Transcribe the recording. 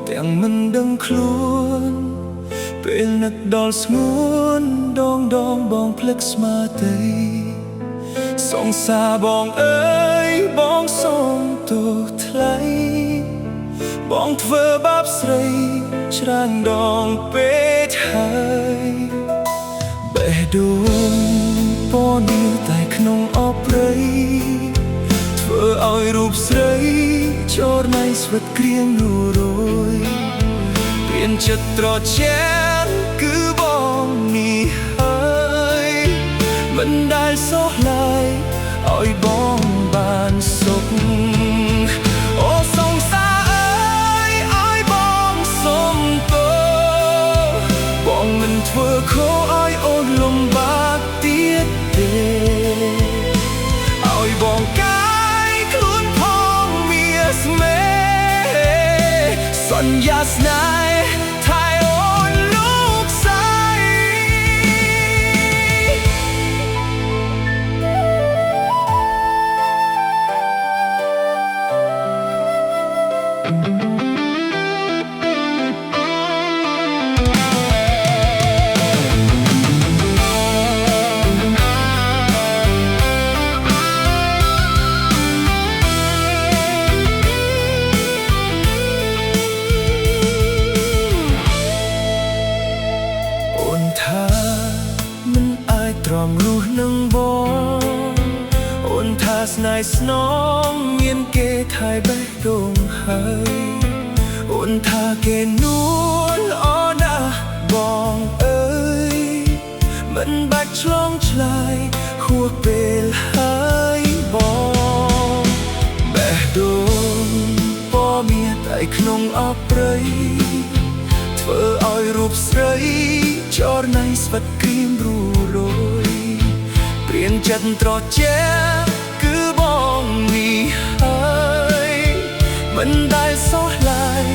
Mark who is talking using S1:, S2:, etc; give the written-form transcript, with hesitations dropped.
S1: ទាំងមិនដឹងខ្លួនពេលនឹកដល់ស្ងួនដងបងភ្លេចស្មារតីសងសារបងអើយបងសូមទោសថ្លៃបងធ្វើបាបស្រីច្រើនដងពេកហើយបេះដូងពណ៌នីតែក្នុងអបព្រៃធ្វើឲ្យរូបស្រីចូលในស្វិតក្រៀងរយเปลี่ยนចិត្តត្រជាក់គឺបងនេះហើយមិនដែលសោះឡើយឲ្យបងបានសុខអូសងសារអើយឲ្យបងសុំទោសបងមិនធ្វើខុសឲ្យអូនលំបាកទៀតទេឲ្យបងកាយខ្លួនផងមានស្នេហ៍សន្យាស្នេហ៍ទ្រាំរស់នឹងបងអូនថាស្នេហ៍ស្នងមានគេថៃបេះដូងហើយអូនថាគេនួនល្អណាស់បងអើយមិនបាច់ឆ្លងឆ្លើយហួសពេលហើយបងបេះដូងពណ៌មានតែក្នុងអបព្រៃធ្វើឲ្យរូបស្រីចរណៃស្វិតក្រៀមរយเปลี่ยนចិត្តត្រជាក់គឺបងនេះហើយមិនដែលសោះឡើយ